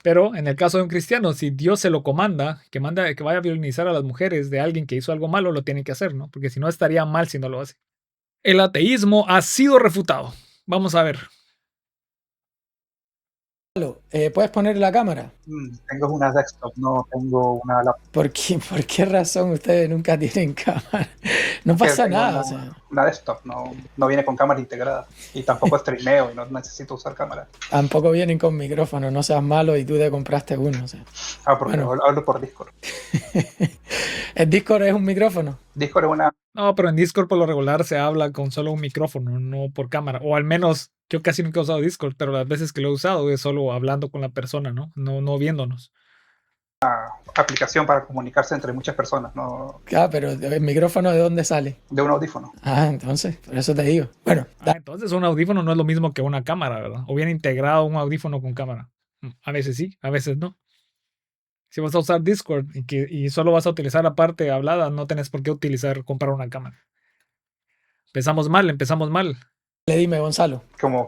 Pero en el caso de un cristiano, si Dios se lo comanda, que vaya a violinizar a las mujeres de alguien que hizo algo malo, lo tiene que hacer, ¿no? Porque si no estaría mal si no lo hace. El ateísmo ha sido refutado. Vamos a ver. ¿Puedes poner la cámara? Tengo una desktop, no tengo una laptop. ¿Por qué razón ustedes nunca tienen cámara? No Que pasa tengo nada, o sea, una desktop, no viene con cámara integrada. Y tampoco streameo y no necesito usar cámara. tampoco vienen con micrófono, no seas malo y tú te compraste uno. O sea. Porque Bueno. hablo por Discord. ¿El Discord es un micrófono? Discord es una... No, pero en Discord por lo regular se habla con solo un micrófono, no por cámara. O al menos yo casi nunca he usado Discord, pero las veces que lo he usado es solo hablando con la persona, ¿no? No viéndonos. aplicación para comunicarse entre muchas personas, no Claro, pero ¿el micrófono de dónde sale? de un audífono. Ah, entonces, por eso te digo. Bueno, Entonces un audífono no es lo mismo que una cámara, ¿verdad? O bien integrado un audífono con cámara. A veces sí, a veces no. Si vas a usar Discord y solo vas a utilizar la parte hablada, no tenés por qué comprar una cámara. Empezamos mal. dime, Gonzalo. Como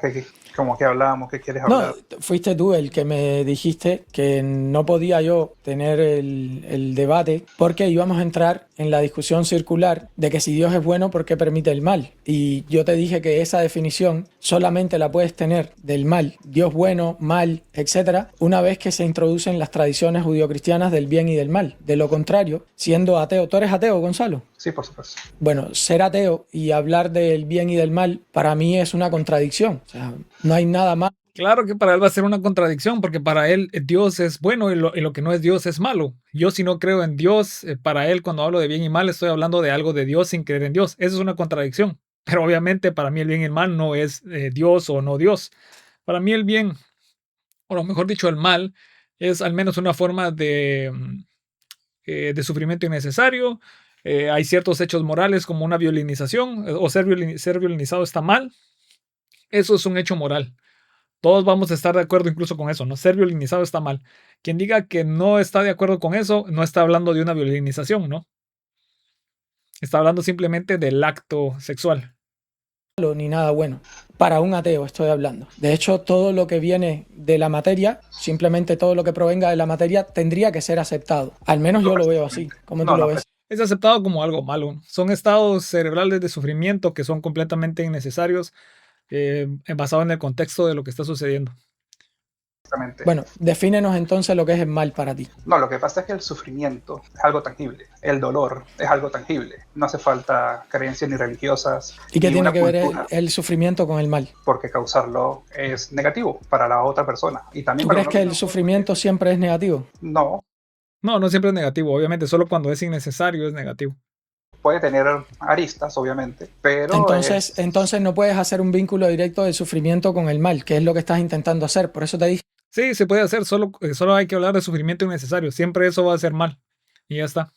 que hablábamos, ¿qué quieres No, hablar? fuiste tú el que me dijiste que no podía yo tener el debate porque íbamos a entrar en la discusión circular de que si Dios es bueno, ¿por qué permite el mal? Y yo te dije que esa definición solamente la puedes tener del mal, Dios bueno, mal, etcétera, una vez que se introducen las tradiciones judio-cristianas del bien y del mal. De lo contrario, siendo ateo, ¿tú eres ateo, Gonzalo? Sí, por supuesto. Bueno, ser ateo y hablar del bien y del mal para mí es una contradicción. O sea, no hay nada más. Claro que para él va a ser una contradicción, porque para él Dios es bueno y lo que no es Dios es malo. Yo si no creo en Dios, para él cuando hablo de bien y mal estoy hablando de algo de Dios sin creer en Dios. Eso es una contradicción. Pero obviamente para mí el bien y el mal no es Dios o no Dios. Para mí el bien, o lo mejor dicho, el mal, es al menos una forma de sufrimiento innecesario. Hay ciertos hechos morales como una violinización o ser violinizado está mal. Eso es un hecho moral. Todos vamos a estar de acuerdo incluso con eso, ¿no? Ser violinizado está mal. Quien diga que no está de acuerdo con eso, no está hablando de una violinización, ¿no? Está hablando simplemente del acto sexual. Ni nada bueno. Para un ateo estoy hablando. De hecho, todo lo que viene de la materia, simplemente todo lo que provenga de la materia, tendría que ser aceptado. Al menos yo lo veo así. ¿Cómo tú lo ves? Es aceptado como algo malo. Son estados cerebrales de sufrimiento que son completamente innecesarios, basado en el contexto de lo que está sucediendo. Exactamente. Bueno, defínenos entonces lo que es el mal para ti. No, lo que pasa es que el sufrimiento es algo tangible, el dolor es algo tangible. No hace falta creencias ni religiosas. ¿Y qué ni tiene una que ver cultura, el sufrimiento con el mal? porque causarlo es negativo para la otra persona. Y también ¿Tú para crees que el sufrimiento siempre es negativo? No, No siempre es negativo. Obviamente, solo cuando es innecesario es negativo. puede tener aristas, obviamente, pero Entonces no puedes hacer un vínculo directo del sufrimiento con el mal, que es lo que estás intentando hacer. Por eso te dije. Sí, se puede hacer, solo hay que hablar de sufrimiento innecesario. Siempre eso va a ser mal. Y ya está.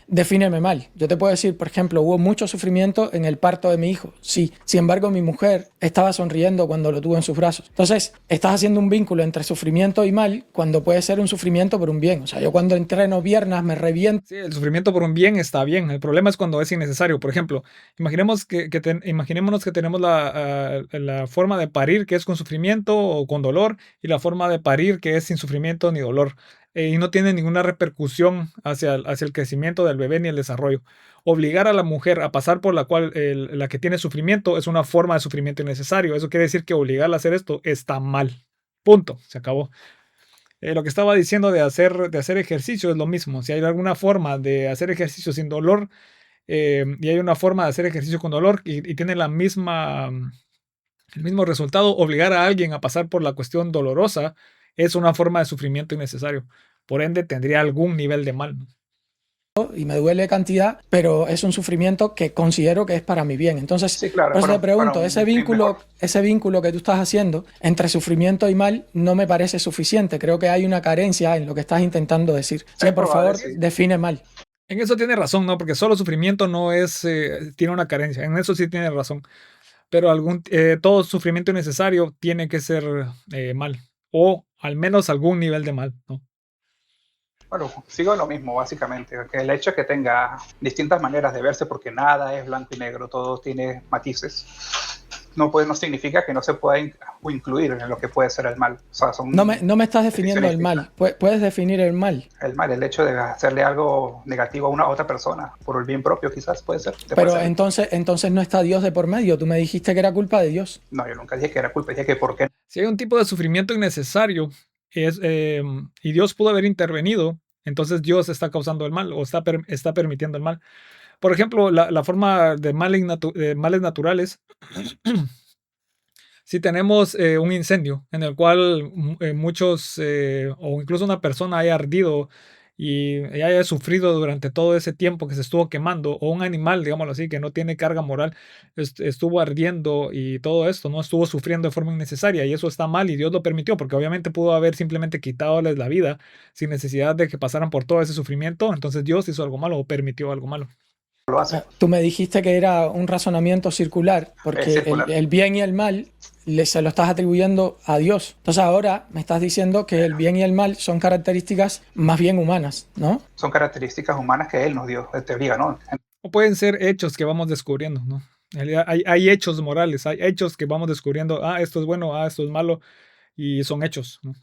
Defíneme mal. Yo te puedo decir, por ejemplo, hubo mucho sufrimiento en el parto de mi hijo. Sí. Sin embargo, mi mujer estaba sonriendo cuando lo tuvo en sus brazos. Entonces, estás haciendo un vínculo entre sufrimiento y mal cuando puede ser un sufrimiento por un bien. O sea, yo cuando entreno piernas me reviento. Sí, el sufrimiento por un bien está bien. El problema es cuando es innecesario. Por ejemplo, imaginémonos que tenemos la forma de parir que es con sufrimiento o con dolor y la forma de parir que es sin sufrimiento ni dolor. Y no tiene ninguna repercusión hacia el crecimiento del bebé ni el desarrollo. Obligar a la mujer a pasar por la que tiene sufrimiento es una forma de sufrimiento innecesario. Eso quiere decir que obligarla a hacer esto está mal. Punto. Se acabó. Lo que estaba diciendo de hacer ejercicio es lo mismo. Si hay alguna forma de hacer ejercicio sin dolor y hay una forma de hacer ejercicio con dolor y tiene el mismo resultado, obligar a alguien a pasar por la cuestión dolorosa es una forma de sufrimiento innecesario. Por ende, tendría algún nivel de mal, ¿no? Y me duele cantidad, pero es un sufrimiento que considero que es para mi bien. Entonces, sí, claro, por eso te pregunto, para ese vínculo que tú estás haciendo entre sufrimiento y mal no me parece suficiente. Creo que hay una carencia en lo que estás intentando decir. Sí, por favor, define mal. En eso tiene razón, ¿no? Porque solo sufrimiento no es, tiene una carencia. En eso sí tiene razón. Pero todo sufrimiento innecesario tiene que ser mal. O al menos algún nivel de mal, ¿no? Bueno, sigo lo mismo, básicamente, que el hecho de que tenga distintas maneras de verse, porque nada es blanco y negro, todo tiene matices. no significa que no se pueda incluir en lo que puede ser el mal. O sea, son No me estás definiendo el definiciones mal. ¿Puedes definir el mal? el mal, el hecho de hacerle algo negativo a una otra persona por el bien propio, quizás puede ser. Pero entonces no está Dios de por medio. Tú me dijiste que era culpa de Dios. No, yo nunca dije que era culpa, dije que por qué. Si hay un tipo de sufrimiento innecesario y Dios pudo haber intervenido, entonces Dios está causando el mal o está permitiendo el mal. Por ejemplo, la forma de males naturales. Si tenemos un incendio en el cual muchos o incluso una persona haya ardido y haya sufrido durante todo ese tiempo que se estuvo quemando, o un animal, digámoslo así, que no tiene carga moral, estuvo ardiendo y todo esto, ¿no? Estuvo sufriendo de forma innecesaria y eso está mal y Dios lo permitió porque obviamente pudo haber simplemente quitadles la vida sin necesidad de que pasaran por todo ese sufrimiento. Entonces Dios hizo algo malo o permitió algo malo. Lo hace. Tú me dijiste que era un razonamiento circular, porque Es circular. el bien y el mal se lo estás atribuyendo a Dios. Entonces ahora me estás diciendo que el bien y el mal son características más bien humanas, ¿no? Son características humanas que él nos dio, en teoría, ¿no? O pueden ser hechos que vamos descubriendo, ¿no? Hay hechos morales, hay hechos que vamos descubriendo, esto es bueno, esto es malo, y son hechos, ¿no?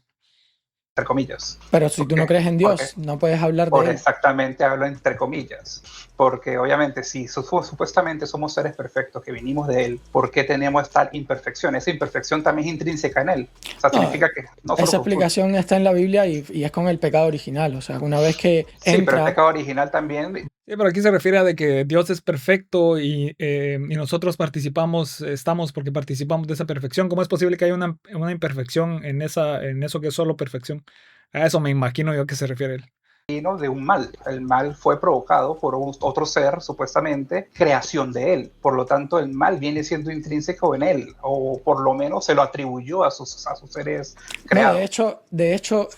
Entre comillas. Pero si tú no crees en Dios, no puedes hablar de él. Exactamente hablo entre comillas, porque obviamente si supuestamente somos seres perfectos que vinimos de él, ¿por qué tenemos tal imperfección? Esa imperfección también es intrínseca en él. O sea, significa que no esa explicación está en la Biblia y es con el pecado original. O sea, una vez que sí, entra... pero el pecado original también. Sí, pero aquí se refiere a de que Dios es perfecto y nosotros estamos porque participamos de esa perfección. ¿Cómo es posible que haya una imperfección en eso que es solo perfección? A eso me imagino yo que se refiere él. De un mal. El mal fue provocado por otro ser, supuestamente, creación de él. Por lo tanto, el mal viene siendo intrínseco en él, o por lo menos se lo atribuyó a sus seres creados. No, de hecho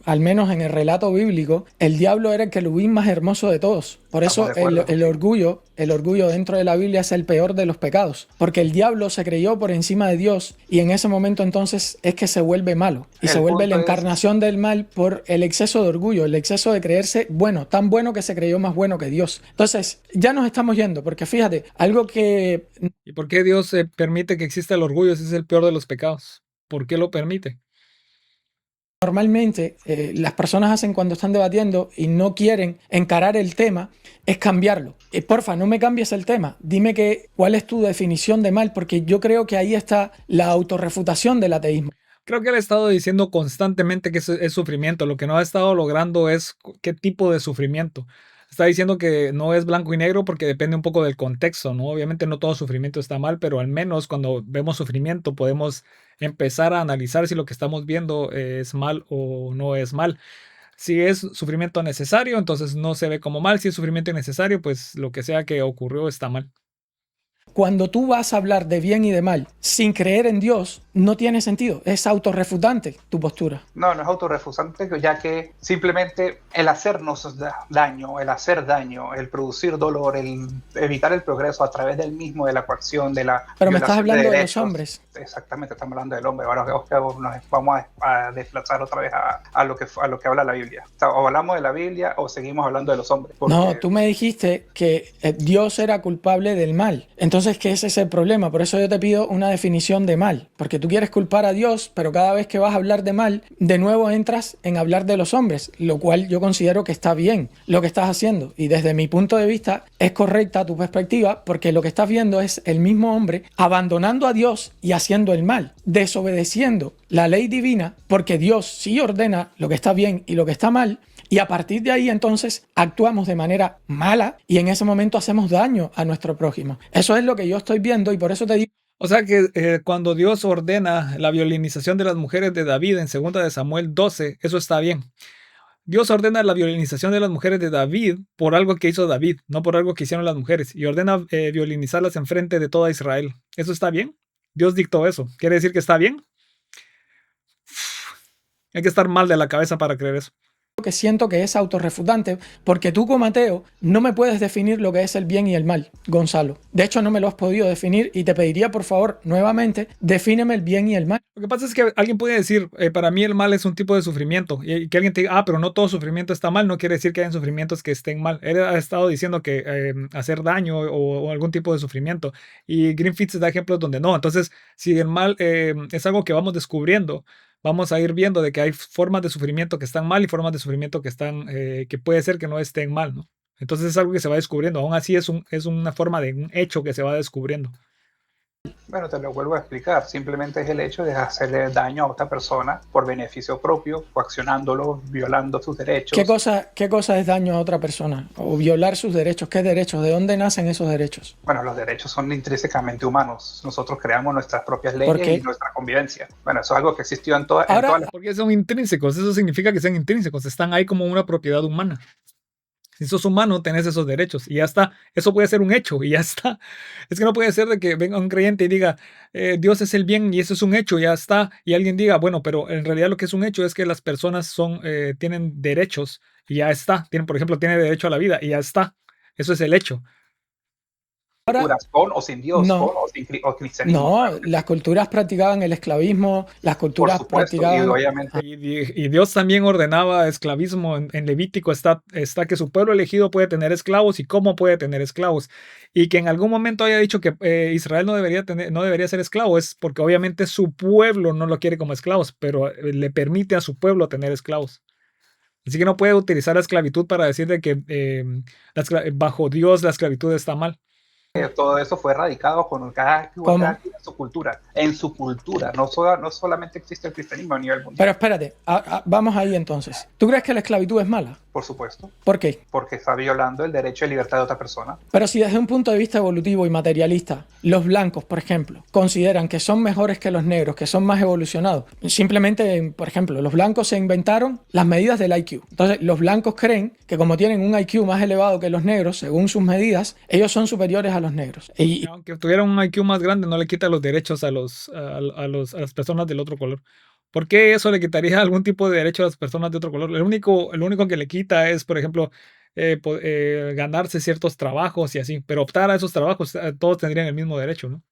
al menos en el relato bíblico, el diablo era el querubín más hermoso de todos. Por eso el orgullo dentro de la Biblia es el peor de los pecados, porque el diablo se creyó por encima de Dios y en ese momento entonces es que se vuelve malo y se vuelve la encarnación del mal por el exceso de orgullo, el exceso de creerse bueno, tan bueno que se creyó más bueno que Dios. Entonces ya nos estamos yendo, porque fíjate, algo que... ¿Y por qué Dios permite que exista el orgullo si es el peor de los pecados? ¿Por qué lo permite? Normalmente las personas hacen cuando están debatiendo y no quieren encarar el tema es cambiarlo. Porfa, no me cambies el tema. Dime cuál es tu definición de mal, porque yo creo que ahí está la autorrefutación del ateísmo. Creo que él ha estado diciendo constantemente que es sufrimiento. Lo que no ha estado logrando es qué tipo de sufrimiento. Está diciendo que no es blanco y negro porque depende un poco del contexto, ¿no? Obviamente no todo sufrimiento está mal, pero al menos cuando vemos sufrimiento podemos empezar a analizar si lo que estamos viendo es mal o no es mal. Si es sufrimiento necesario, entonces no se ve como mal. Si es sufrimiento innecesario, pues lo que sea que ocurrió está mal. Cuando tú vas a hablar de bien y de mal sin creer en Dios, no tiene sentido. Es autorrefutante tu postura. No, no es autorrefutante, ya que simplemente el hacernos daño, el hacer daño, el producir dolor, el evitar el progreso a través del mismo, de la coacción, de la... Pero me estás hablando de los hombres. Exactamente, estamos hablando del hombre. Ahora nos vamos a desplazar otra vez a lo que habla la Biblia. O sea, o hablamos de la Biblia o seguimos hablando de los hombres. No, tú me dijiste que Dios era culpable del mal. Entonces, ¿qué es ese problema? Por eso yo te pido una definición de mal. Porque tú quieres culpar a Dios, pero cada vez que vas a hablar de mal, de nuevo entras en hablar de los hombres, lo cual yo considero que está bien lo que estás haciendo. Y desde mi punto de vista es correcta tu perspectiva, porque lo que estás viendo es el mismo hombre abandonando a Dios y haciendo el mal, desobedeciendo la ley divina, porque Dios sí ordena lo que está bien y lo que está mal. Y a partir de ahí entonces actuamos de manera mala y en ese momento hacemos daño a nuestro prójimo. Eso es lo que yo estoy viendo y por eso te digo. O sea que cuando Dios ordena la violinización de las mujeres de David en 2 de Samuel 12, eso está bien. Dios ordena la violinización de las mujeres de David por algo que hizo David, no por algo que hicieron las mujeres. Y ordena violinizarlas enfrente de toda Israel. ¿Eso está bien? Dios dictó eso. ¿Quiere decir que está bien? Hay que estar mal de la cabeza para creer eso. que siento que es autorrefutante, porque tú como ateo no me puedes definir lo que es el bien y el mal, Gonzalo. De hecho, no me lo has podido definir y te pediría, por favor, nuevamente, defíneme el bien y el mal. Lo que pasa es que alguien puede decir, para mí el mal es un tipo de sufrimiento, y que alguien te diga, pero no todo sufrimiento está mal, no quiere decir que hayan sufrimientos que estén mal. Él ha estado diciendo que hacer daño o algún tipo de sufrimiento, y Greenpeace da ejemplos donde no. Entonces, si el mal es algo que vamos descubriendo, vamos a ir viendo de que hay formas de sufrimiento que están mal y formas de sufrimiento que puede ser que no estén mal, ¿no? Entonces es algo que se va descubriendo. Aún así es una forma de un hecho que se va descubriendo. Bueno, te lo vuelvo a explicar. Simplemente es el hecho de hacerle daño a otra persona por beneficio propio, coaccionándolo, violando sus derechos. ¿Qué cosa es daño a otra persona? O violar sus derechos. ¿Qué derechos? ¿De dónde nacen esos derechos? Bueno, los derechos son intrínsecamente humanos. Nosotros creamos nuestras propias ¿Por leyes qué? y nuestra convivencia. Bueno, eso es algo que existió en todas Ahora, las... Porque son intrínsecos, eso significa que sean intrínsecos, están ahí como una propiedad humana. Si sos humano, tenés esos derechos y ya está. Eso puede ser un hecho y ya está. Es que no puede ser de que venga un creyente y diga, Dios es el bien y eso es un hecho, ya está. Y alguien diga, bueno, pero en realidad lo que es un hecho es que las personas tienen derechos y ya está. Por ejemplo, tiene derecho a la vida y ya está. Eso es el hecho. culturas, con o sin Dios, no. con o cristianismo. No, las culturas practicaban el esclavismo, las Por culturas supuesto, y practicaban... obviamente Y Dios también ordenaba esclavismo. En Levítico está que su pueblo elegido puede tener esclavos y cómo puede tener esclavos. Y que en algún momento haya dicho que Israel no debería ser esclavo, es porque obviamente su pueblo no lo quiere como esclavos, pero le permite a su pueblo tener esclavos. Así que no puede utilizar la esclavitud para decir de que bajo Dios la esclavitud está mal. todo eso fue erradicado con cada quien en su cultura. En su cultura, no solamente existe el cristianismo a nivel mundial. Pero espérate, vamos ahí entonces. ¿Tú crees que la esclavitud es mala? Por supuesto. ¿Por qué? Porque está violando el derecho de libertad de otra persona. Pero si desde un punto de vista evolutivo y materialista, los blancos, por ejemplo, consideran que son mejores que los negros, que son más evolucionados, simplemente, por ejemplo, los blancos se inventaron las medidas del IQ. Entonces, los blancos creen que como tienen un IQ más elevado que los negros, según sus medidas, ellos son superiores a los negros. Y aunque tuvieran un IQ más grande, no le quita los derechos a las personas del otro color. ¿Por qué eso le quitaría algún tipo de derecho a las personas de otro color? El único que le quita es, por ejemplo, ganarse ciertos trabajos y así, pero optar a esos trabajos, todos tendrían el mismo derecho, ¿no?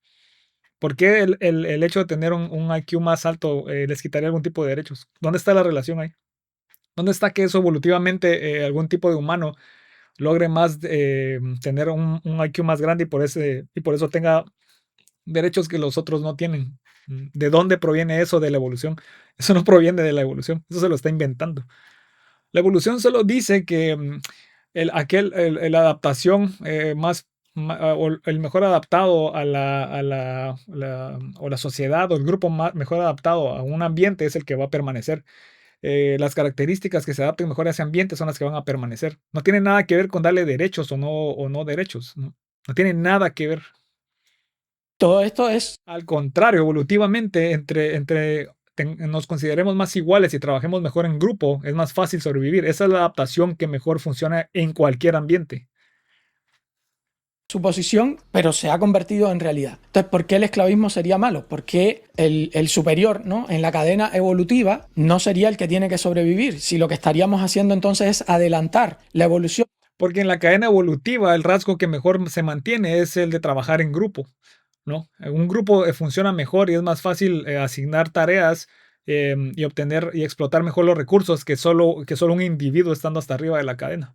¿Por qué el hecho de tener un IQ más alto les quitaría algún tipo de derechos? ¿Dónde está la relación ahí? ¿Dónde está que eso evolutivamente algún tipo de humano logre más tener un IQ más grande y por eso tenga derechos que los otros no tienen? ¿De dónde proviene eso de la evolución? Eso no proviene de la evolución, eso se lo está inventando. La evolución solo dice que la adaptación o el mejor adaptado a la sociedad o el grupo mejor adaptado a un ambiente es el que va a permanecer. Las características que se adapten mejor a ese ambiente son las que van a permanecer. No tiene nada que ver con darle derechos o no derechos. No tiene nada que ver. todo esto es... Al contrario, evolutivamente, nos consideremos más iguales y trabajemos mejor en grupo, es más fácil sobrevivir. Esa es la adaptación que mejor funciona en cualquier ambiente. suposición, pero se ha convertido en realidad. Entonces, ¿por qué el esclavismo sería malo? ¿Por qué el superior, ¿no?, en la cadena evolutiva no sería el que tiene que sobrevivir? Si lo que estaríamos haciendo entonces es adelantar la evolución. Porque en la cadena evolutiva el rasgo que mejor se mantiene es el de trabajar en grupo, ¿no? Un grupo funciona mejor y es más fácil asignar tareas y obtener y explotar mejor los recursos que solo un individuo estando hasta arriba de la cadena.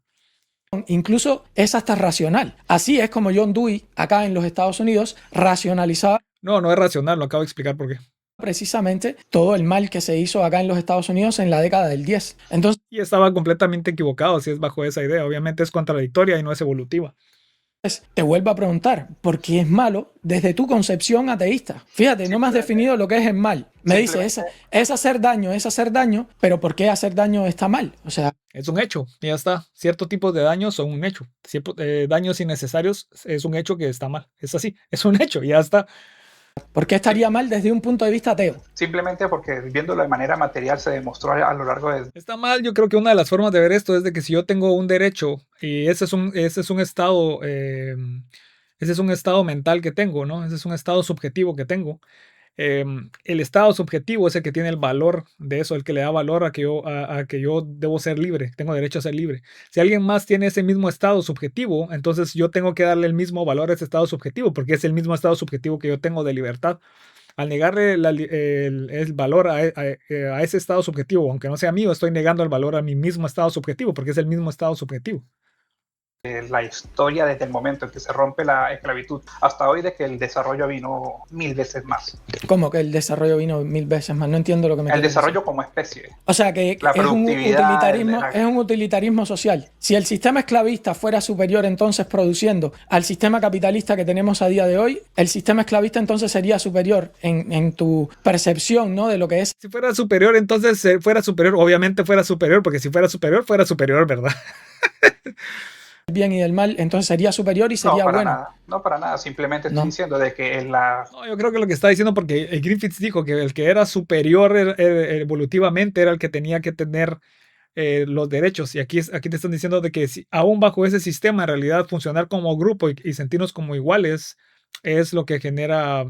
Incluso es hasta racional. Así es como John Dewey, acá en los Estados Unidos, racionalizaba. No es racional, lo acabo de explicar por qué. Precisamente todo el mal que se hizo acá en los Estados Unidos en la década del 10. Entonces, y estaba completamente equivocado si es bajo esa idea. Obviamente es contradictoria y no es evolutiva. Te vuelvo a preguntar, ¿por qué es malo desde tu concepción ateísta? Fíjate, no me has definido lo que es el mal. Me dices, es hacer daño, pero ¿por qué hacer daño está mal? O sea, es un hecho, y ya está. Ciertos tipos de daños son un hecho. Daños innecesarios es un hecho que está mal. Es así, es un hecho, y ya está. ¿Por qué estaría mal desde un punto de vista ateo? Simplemente porque viéndolo de manera material se demostró a lo largo de... Está mal. Yo creo que una de las formas de ver esto es de que si yo tengo un derecho y ese es un estado mental que tengo, ¿no? Ese es un estado subjetivo que tengo. el estado subjetivo es el que tiene el valor de eso, el que le da valor a que yo debo ser libre, tengo derecho a ser libre. Si alguien más tiene ese mismo estado subjetivo, entonces yo tengo que darle el mismo valor a ese estado subjetivo, porque es el mismo estado subjetivo que yo tengo de libertad. Al negarle el valor a ese estado subjetivo, aunque no sea mío, estoy negando el valor a mi mismo estado subjetivo, porque es el mismo estado subjetivo. La historia desde el momento en que se rompe la esclavitud hasta hoy, de que el desarrollo vino 1000 veces más. ¿Cómo que el desarrollo vino 1000 veces más? No entiendo lo que me El quieres desarrollo decir. como especie. O sea, que La productividad, es un utilitarismo social. Si el sistema esclavista fuera superior entonces produciendo al sistema capitalista que tenemos a día de hoy, el sistema esclavista entonces sería superior en tu percepción, ¿no?, de lo que es. Si fuera superior, entonces fuera superior, obviamente fuera superior, porque si fuera superior, ¿verdad? El bien y el mal, entonces sería superior y sería bueno. Nada, no para nada, simplemente estoy diciendo de que No, yo creo que lo que está diciendo, porque Griffiths dijo que el que era superior evolutivamente era el que tenía que tener los derechos, y aquí te están diciendo de que aún bajo ese sistema, en realidad funcionar como grupo y sentirnos como iguales es lo que genera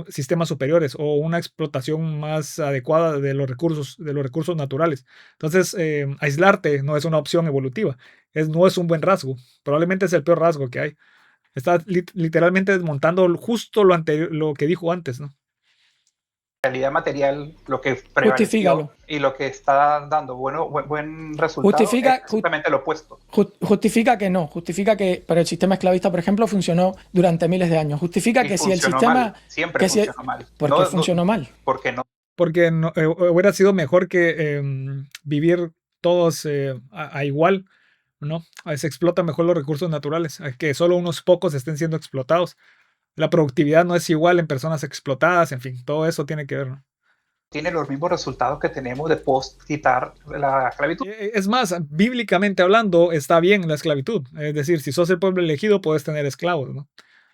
sistemas superiores o una explotación más adecuada de los recursos naturales. Entonces, aislarte no es una opción evolutiva, no es un buen rasgo, probablemente es el peor rasgo que hay. Está literalmente desmontando justo lo que dijo antes, ¿no? realidad material, lo que prevaleció Justifícalo. y lo que está dando buen resultado es exactamente lo opuesto. Justifica que no, pero el sistema esclavista, por ejemplo, funcionó durante miles de años. Justifica que si el sistema... Mal, siempre funcionó mal. ¿Por qué funcionó mal? Porque no. Porque hubiera sido mejor que vivir todos a igual, ¿no? Se explotan mejor los recursos naturales, que solo unos pocos estén siendo explotados. La productividad no es igual en personas explotadas, en fin, todo eso tiene que ver, ¿no? Tiene los mismos resultados que tenemos de post quitar la esclavitud. Es más, bíblicamente hablando, está bien la esclavitud. Es decir, si sos el pueblo elegido, puedes tener esclavos, ¿no?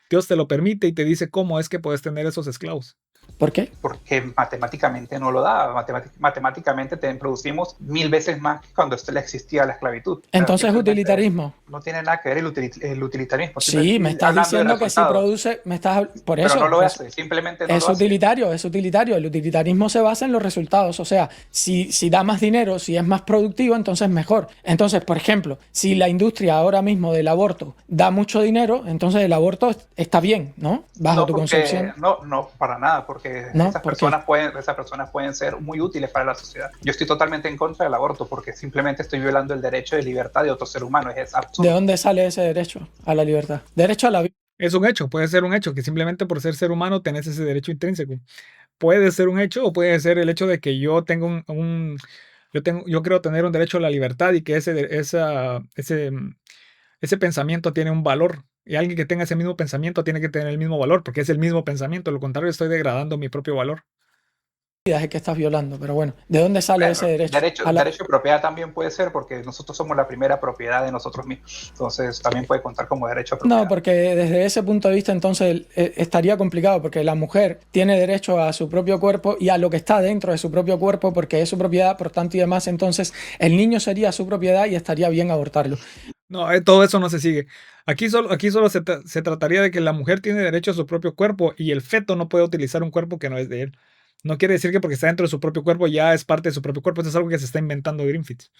Dios te lo permite y te dice cómo es que puedes tener esos esclavos. ¿Por qué? Porque matemáticamente no lo da. Matemáticamente producimos 1000 veces más que cuando existía la esclavitud. Entonces es utilitarismo. No tiene nada que ver el utilitarismo. Sí, me estás diciendo que si produce, por eso. Pero no lo hace, simplemente no es lo hace. Es utilitario. El utilitarismo se basa en los resultados. O sea, si da más dinero, si es más productivo, entonces mejor. Entonces, por ejemplo, si la industria ahora mismo del aborto da mucho dinero, entonces el aborto está bien, ¿no? Bajo tu concepción. No, para nada, porque esas personas pueden ser muy útiles para la sociedad. Yo estoy totalmente en contra del aborto porque simplemente estoy violando el derecho de libertad de otro ser humano. Es absurdo. ¿De dónde sale ese derecho a la libertad? Derecho a la vida. Es un hecho, puede ser un hecho, que simplemente por ser humano tenés ese derecho intrínseco. Puede ser un hecho o puede ser el hecho de que yo tengo yo creo tener un derecho a la libertad y que ese pensamiento tiene un valor. Y alguien que tenga ese mismo pensamiento tiene que tener el mismo valor, porque es el mismo pensamiento. Lo contrario, estoy degradando mi propio valor. Es el que estás violando, pero bueno, ¿de dónde sale ese derecho? Derecho de propiedad también puede ser, porque nosotros somos la primera propiedad de nosotros mismos. Entonces también puede contar como derecho a propiedad. No, porque desde ese punto de vista entonces estaría complicado, porque la mujer tiene derecho a su propio cuerpo y a lo que está dentro de su propio cuerpo, porque es su propiedad, por tanto y demás. Entonces el niño sería su propiedad y estaría bien abortarlo. No, todo eso no se sigue. Aquí solo se trataría de que la mujer tiene derecho a su propio cuerpo y el feto no puede utilizar un cuerpo que no es de él. No quiere decir que porque está dentro de su propio cuerpo ya es parte de su propio cuerpo. Eso es algo que se está inventando Griffiths.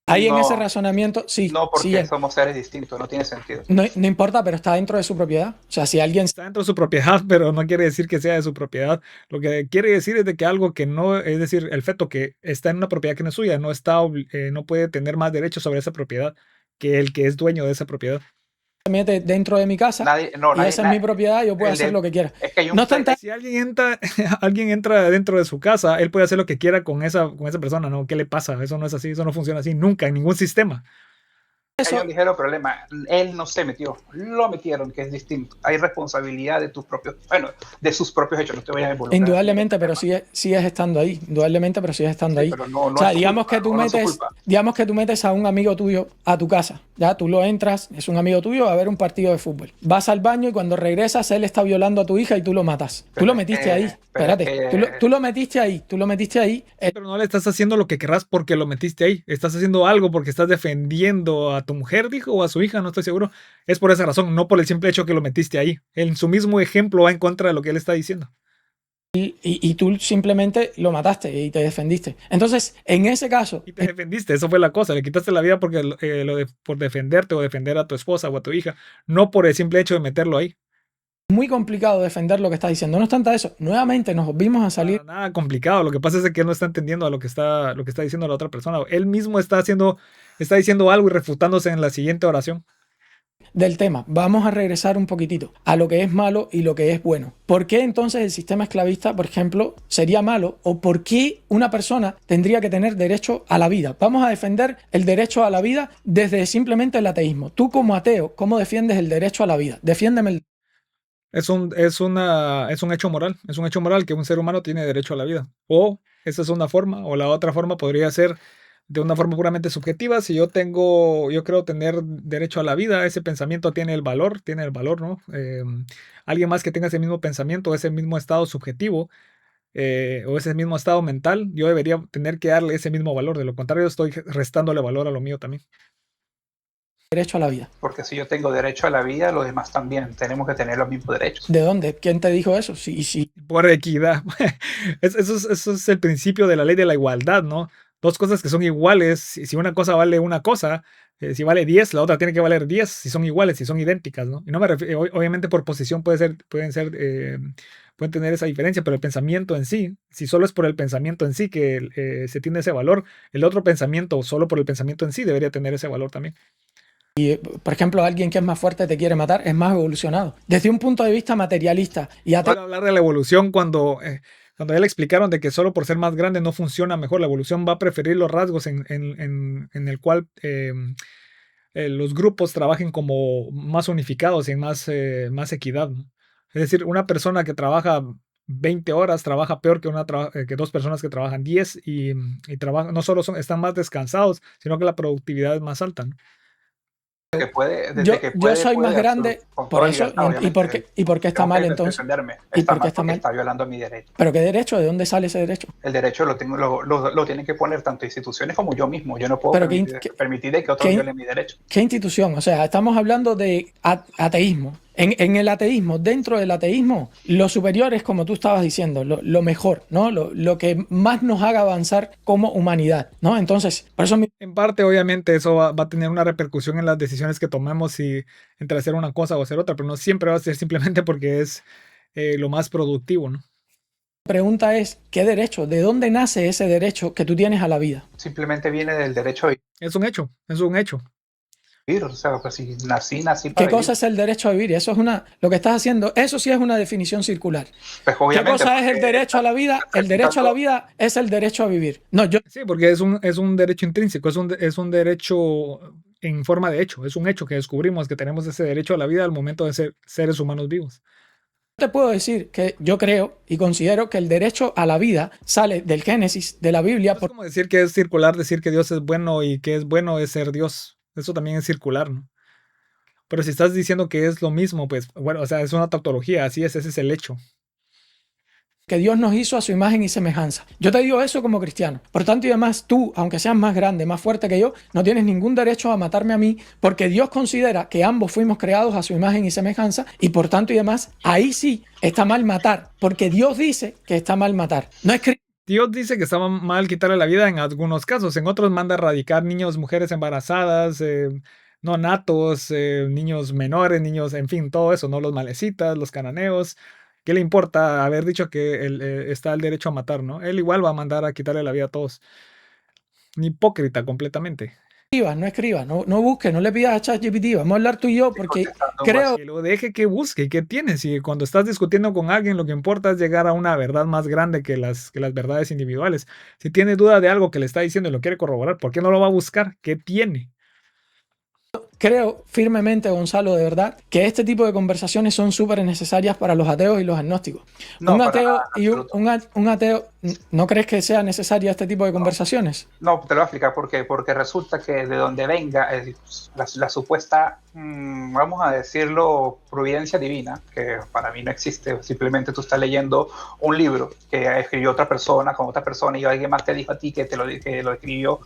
Ahí en ese razonamiento, sí. No, porque sí, somos seres distintos, no tiene sentido. No importa, pero está dentro de su propiedad. O sea, si alguien... Está dentro de su propiedad, pero no quiere decir que sea de su propiedad. Lo que quiere decir es de que algo que no, es decir, el feto que está en una propiedad que no es suya, no puede tener más derechos sobre esa propiedad que el que es dueño de esa propiedad. Mete dentro de mi casa esa es mi propiedad, yo puedo hacer lo que quiera. Es que hay no obstante, si alguien entra dentro de su casa, él puede hacer lo que quiera con esa persona, ¿no? ¿Qué le pasa? Eso no es así, eso no funciona así nunca en ningún sistema. Hay un ligero problema. Él no se metió, lo metieron, que es distinto. Hay responsabilidad de de sus propios hechos. No te vayas a involucrar. Indudablemente, pero sigues estando ahí. Indudablemente, pero sigues estando ahí. O sea, digamos que tú metes a un amigo tuyo a tu casa. Ya tú lo entras, es un amigo tuyo a ver un partido de fútbol. Vas al baño y cuando regresas él está violando a tu hija y tú lo matas. Tú lo metiste ahí. Espérate. Tú lo metiste ahí. Pero no le estás haciendo lo que querrás porque lo metiste ahí. Estás haciendo algo porque estás defendiendo a tu mujer, dijo, o a su hija, no estoy seguro. Es por esa razón, no por el simple hecho que lo metiste ahí. En su mismo ejemplo va en contra de lo que él está diciendo. y tú simplemente lo mataste y te defendiste. Entonces, en ese caso, Y te defendiste, eso fue la cosa, le quitaste la vida porque por defenderte o defender a tu esposa o a tu hija, no por el simple hecho de meterlo ahí. muy complicado defender lo que estás diciendo. No obstante eso, nuevamente nos volvimos a salir Nada complicado, lo que pasa es que él no está entendiendo a lo que está diciendo la otra persona. Él mismo está diciendo algo y refutándose en la siguiente oración. del tema. Vamos a regresar un poquitito a lo que es malo y lo que es bueno. ¿Por qué entonces el sistema esclavista, por ejemplo, sería malo? ¿O por qué una persona tendría que tener derecho a la vida? Vamos a defender el derecho a la vida desde simplemente el ateísmo. Tú como ateo, ¿cómo defiendes el derecho a la vida? Defiéndeme el... Es un hecho moral. Es un hecho moral que un ser humano tiene derecho a la vida. O esa es una forma, o la otra forma podría ser de una forma puramente subjetiva. Si yo creo tener derecho a la vida, ese pensamiento tiene el valor, ¿no? Alguien más que tenga ese mismo pensamiento, ese mismo estado subjetivo, o ese mismo estado mental, yo debería tener que darle ese mismo valor. De lo contrario, estoy restándole valor a lo mío también. derecho a la vida? Porque si yo tengo derecho a la vida, los demás también tenemos que tener los mismos derechos. ¿De dónde? ¿Quién te dijo eso? Sí. Por equidad. Eso es el principio de la ley de la igualdad, ¿no? Dos cosas que son iguales, si una cosa vale una cosa, si vale 10, la otra tiene que valer 10, si son iguales, si son idénticas, ¿no? Y no me refiero, obviamente por posición pueden tener esa diferencia, pero el pensamiento en sí, si solo es por el pensamiento en sí que se tiene ese valor, el otro pensamiento, solo por el pensamiento en sí, debería tener ese valor también. Por ejemplo, alguien que es más fuerte te quiere matar, es más evolucionado. Desde un punto de vista materialista y ateo. Para hablar de la evolución cuando ya le explicaron de que solo por ser más grande no funciona mejor, la evolución va a preferir los rasgos en el cual los grupos trabajen como más unificados y en más equidad, ¿no? Es decir, una persona que trabaja 20 horas trabaja peor que dos personas que trabajan 10 y trabajan, no solo están más descansados, sino que la productividad es más alta, ¿no? Yo soy más grande, por eso, ¿y por qué está mal entonces? ¿Y por qué está mal? Está violando mi derecho. ¿Pero qué derecho? ¿De dónde sale ese derecho? El derecho lo tienen que poner tanto instituciones como yo mismo. Yo no puedo permitir que otros violen mi derecho. ¿Qué institución? O sea, estamos hablando de ateísmo. En el ateísmo, dentro del ateísmo, lo superior es, como tú estabas diciendo, lo mejor, ¿no? Lo que más nos haga avanzar como humanidad, ¿no? Entonces, por eso... En parte, obviamente, eso va a tener una repercusión en las decisiones que tomemos entre hacer una cosa o hacer otra, pero no siempre va a ser simplemente porque es lo más productivo, ¿no? La pregunta es, ¿qué derecho? ¿De dónde nace ese derecho que tú tienes a la vida? Simplemente viene del derecho a vivir. Es un hecho. O sea, pues si nací para ¿Qué cosa es el derecho a vivir? Eso es lo que estás haciendo, eso sí es una definición circular. Pues ¿Qué cosa es el derecho a la vida? El derecho a la vida es el derecho a vivir. Sí, porque es un derecho intrínseco, es un derecho en forma de hecho, es un hecho que descubrimos que tenemos ese derecho a la vida al momento de ser seres humanos vivos. Te puedo decir que yo creo y considero que el derecho a la vida sale del Génesis, de la Biblia. Es como decir que es circular, decir que Dios es bueno y que es bueno es ser Dios. Eso también es circular, ¿no? Pero si estás diciendo que es lo mismo, pues bueno, o sea, es una tautología, ese es el hecho. Que Dios nos hizo a su imagen y semejanza. Yo te digo eso como cristiano. Por tanto y además, tú, aunque seas más grande, más fuerte que yo, no tienes ningún derecho a matarme a mí, porque Dios considera que ambos fuimos creados a su imagen y semejanza, y por tanto y además, ahí sí está mal matar, porque Dios dice que está mal matar. No es Dios dice que está mal quitarle la vida en algunos casos, en otros manda erradicar niños, mujeres embarazadas, no natos, niños menores, niños, en fin, todo eso, ¿no? Los malecitas, los cananeos. ¿Qué le importa haber dicho que está el derecho a matar, ¿no? Él igual va a mandar a quitarle la vida a todos. Un hipócrita completamente. No escribas, no busques, no le pidas a ChatGPT, vamos a hablar tú y yo, porque creo... Que lo deje que busque, ¿qué tienes? Si cuando estás discutiendo con alguien lo que importa es llegar a una verdad más grande que las verdades individuales. Si tiene duda de algo que le está diciendo y lo quiere corroborar, ¿por qué no lo va a buscar? ¿Qué tiene? Creo firmemente, Gonzalo, de verdad, que este tipo de conversaciones son súper necesarias para los ateos y los agnósticos. No, un ateo, ¿no crees que sea necesaria este tipo de conversaciones? No, te lo voy a explicar por qué. Porque resulta que de donde venga la supuesta, vamos a decirlo, providencia divina, que para mí no existe, simplemente tú estás leyendo un libro que escribió otra persona con otra persona y alguien más te dijo a ti que lo escribió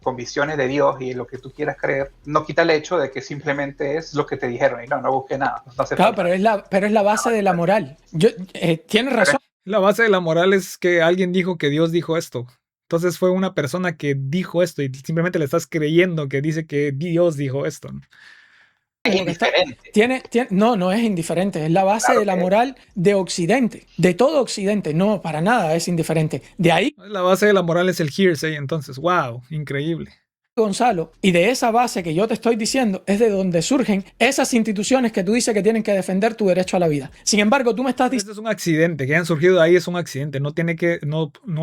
con visiones de Dios y lo que tú quieras creer, no quita el hecho de que simplemente es lo que te dijeron y no busqué nada. No claro, pero es la base de la moral. Tienes razón. La base de la moral es que alguien dijo que Dios dijo esto. Entonces fue una persona que dijo esto y simplemente le estás creyendo que dice que Dios dijo esto, ¿no? Es Lo que está, indiferente. no, no es indiferente, es la base Claro de la que es. moral de Occidente, de todo Occidente, no, para nada es indiferente. De ahí, La base de la moral es el hearsay, entonces, wow, increíble. Gonzalo, y de esa base que yo te estoy diciendo es de donde surgen esas instituciones que tú dices que tienen que defender tu derecho a la vida. Sin embargo, tú me estás Pero diciendo este es un accidente, que hayan surgido de ahí es un accidente, no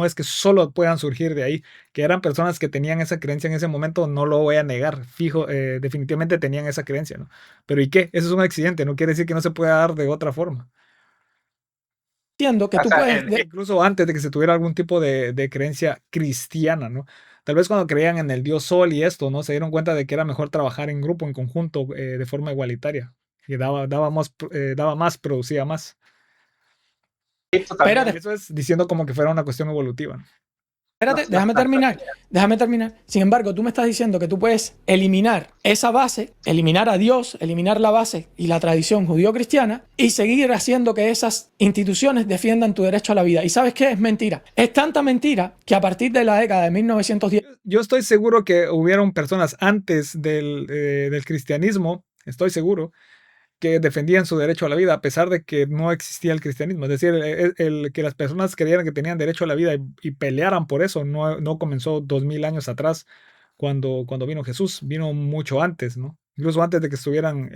es que solo puedan surgir de ahí, que eran personas que tenían esa creencia en ese momento, no lo voy a negar, fijo, definitivamente tenían esa creencia, ¿no? Pero ¿y qué? Eso es un accidente, no quiere decir que no se pueda dar de otra forma. que O tú sea, puedes, Incluso antes de que se tuviera algún tipo de creencia cristiana, ¿no? Tal vez cuando creían en el dios Sol y esto, ¿no? Se dieron cuenta de que era mejor trabajar en grupo, en conjunto, de forma igualitaria. Y daba más, producía más. esto espérate, también Y eso es diciendo como que fuera una cuestión evolutiva, ¿no? espérate, déjame terminar. Sin embargo, tú me estás diciendo que tú puedes eliminar esa base, eliminar a Dios, eliminar la base y la tradición judío-cristiana y seguir haciendo que esas instituciones defiendan tu derecho a la vida. ¿Y sabes qué? Es mentira. Es tanta mentira que a partir de la década de 1910... Yo estoy seguro que hubieron personas antes del cristianismo, estoy seguro, que defendían su derecho a la vida a pesar de que no existía el cristianismo. Es decir, que las personas creyeran que tenían derecho a la vida y pelearan por eso no comenzó 2000 años atrás cuando vino Jesús, vino mucho antes, ¿no? Incluso antes de que estuvieran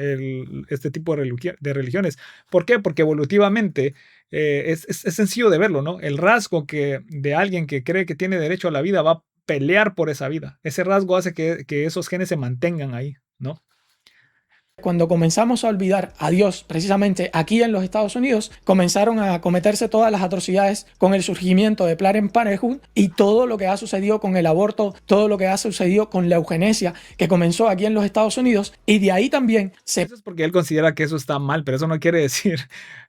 este tipo de religiones. ¿Por qué? Porque evolutivamente es sencillo de verlo, ¿no? El rasgo de alguien que cree que tiene derecho a la vida va a pelear por esa vida. Ese rasgo hace que esos genes se mantengan ahí, ¿no? Cuando comenzamos a olvidar a Dios, precisamente aquí en los Estados Unidos, comenzaron a cometerse todas las atrocidades con el surgimiento de Planned Parenthood y todo lo que ha sucedido con el aborto, todo lo que ha sucedido con la eugenesia que comenzó aquí en los Estados Unidos, y de ahí también Eso es porque él considera que eso está mal, pero eso no quiere decir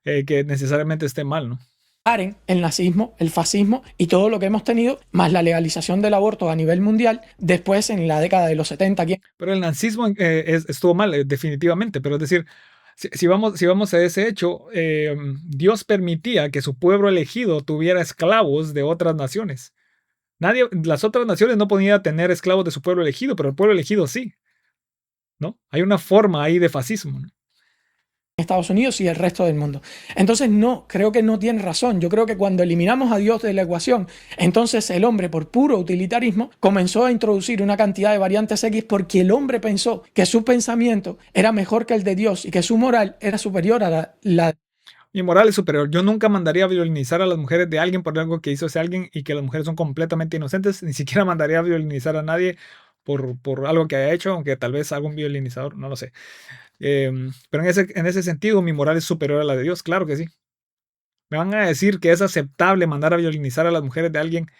que necesariamente esté mal, ¿no? separen el nazismo, el fascismo y todo lo que hemos tenido, más la legalización del aborto a nivel mundial, después en la década de los 70 aquí. Pero el nazismo estuvo mal, definitivamente. Pero es decir, si vamos a ese hecho, Dios permitía que su pueblo elegido tuviera esclavos de otras naciones. Las otras naciones no podían tener esclavos de su pueblo elegido, pero el pueblo elegido sí, ¿no? Hay una forma ahí de fascismo, ¿no? Estados Unidos y el resto del mundo. Entonces, no, creo que no tiene razón. Yo creo que cuando eliminamos a Dios de la ecuación, entonces el hombre, por puro utilitarismo, comenzó a introducir una cantidad de variantes X porque el hombre pensó que su pensamiento era mejor que el de Dios y que su moral era superior a la Mi moral es superior. Yo nunca mandaría a violinizar a las mujeres de alguien por algo que hizo ese alguien y que las mujeres son completamente inocentes. Ni siquiera mandaría a violinizar a nadie por algo que haya hecho, aunque tal vez haga un violinizador, no lo sé. Pero en ese sentido, mi moral es superior a la de Dios, claro que sí. Me van a decir que es aceptable mandar a violinizar a las mujeres de alguien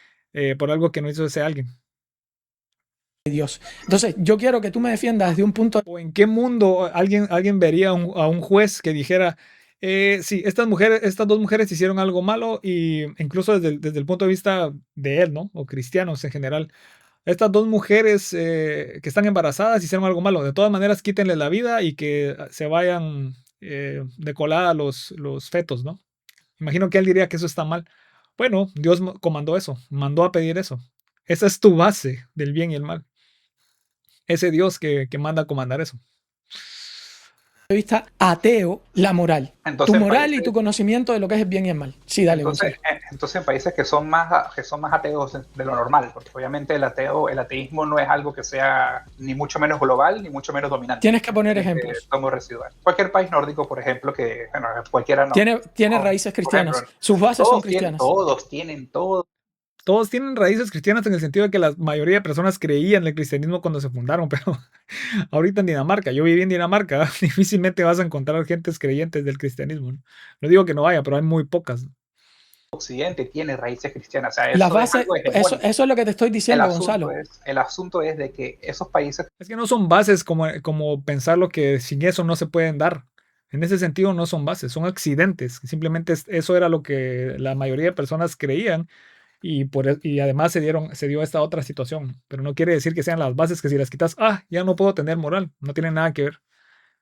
por algo que no hizo ese alguien. de Dios. Entonces, yo quiero que tú me defiendas desde un punto ¿O en qué mundo alguien vería a un juez que dijera, sí, estas dos mujeres hicieron algo malo y incluso desde el punto de vista de él, ¿no? O cristianos en general. Estas dos mujeres que están embarazadas hicieron algo malo. De todas maneras, quítenle la vida y que se vayan de colada los fetos, ¿no? Imagino que él diría que eso está mal. Bueno, Dios comandó eso, mandó a pedir eso. Esa es tu base del bien y el mal. Ese Dios que manda a comandar eso. de vista ateo, la moral. Tu entonces, moral y tu conocimiento de lo que es el bien y el mal. Sí, dale, entonces, Gonzalo. entonces en países que son más ateos de lo normal, porque obviamente el ateísmo no es algo que sea ni mucho menos global ni mucho menos dominante. Tienes que poner ejemplos. Como residual. Cualquier país nórdico, por ejemplo, que bueno, cualquiera no. Tiene raíces cristianas. Sus bases son cristianas. Todos tienen. Todos tienen raíces cristianas en el sentido de que la mayoría de personas creían en el cristianismo cuando se fundaron, pero ahorita en Dinamarca, yo viví en Dinamarca, difícilmente vas a encontrar gentes creyentes del cristianismo, ¿no? No digo que no haya, pero hay muy pocas. Occidente tiene raíces cristianas. O sea, eso Las bases, es eso es lo que te estoy diciendo, Gonzalo. El asunto es de que esos países... Es que no son bases como pensar lo que sin eso no se pueden dar. En ese sentido no son bases, son accidentes. Simplemente eso era lo que la mayoría de personas creían y además se dio esta otra situación. Pero no quiere decir que sean las bases que si las quitas, ya no puedo tener moral. No tiene nada que ver.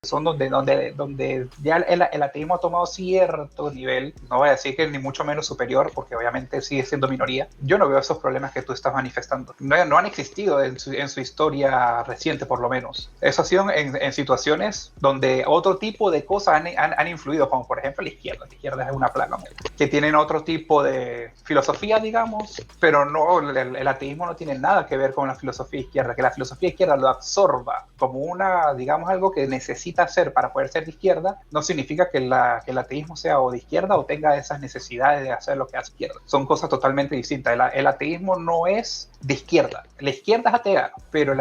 son donde ya el ateísmo ha tomado cierto nivel, no voy a decir que ni mucho menos superior, porque obviamente sigue siendo minoría. Yo no veo esos problemas que tú estás manifestando. No han existido en su historia reciente, por lo menos. Eso ha sido en situaciones donde otro tipo de cosas han influido, como por ejemplo la izquierda. La izquierda es una plaga, ¿no? Que tienen otro tipo de filosofía, digamos, pero no, el ateísmo no tiene nada que ver con la filosofía izquierda, que la filosofía izquierda lo absorba como una, digamos, algo que necesita hacer para poder ser de izquierda, no significa que el ateísmo sea o de izquierda o tenga esas necesidades de hacer lo que hace izquierda. Son cosas totalmente distintas. El ateísmo no es de izquierda. La izquierda es atea, pero el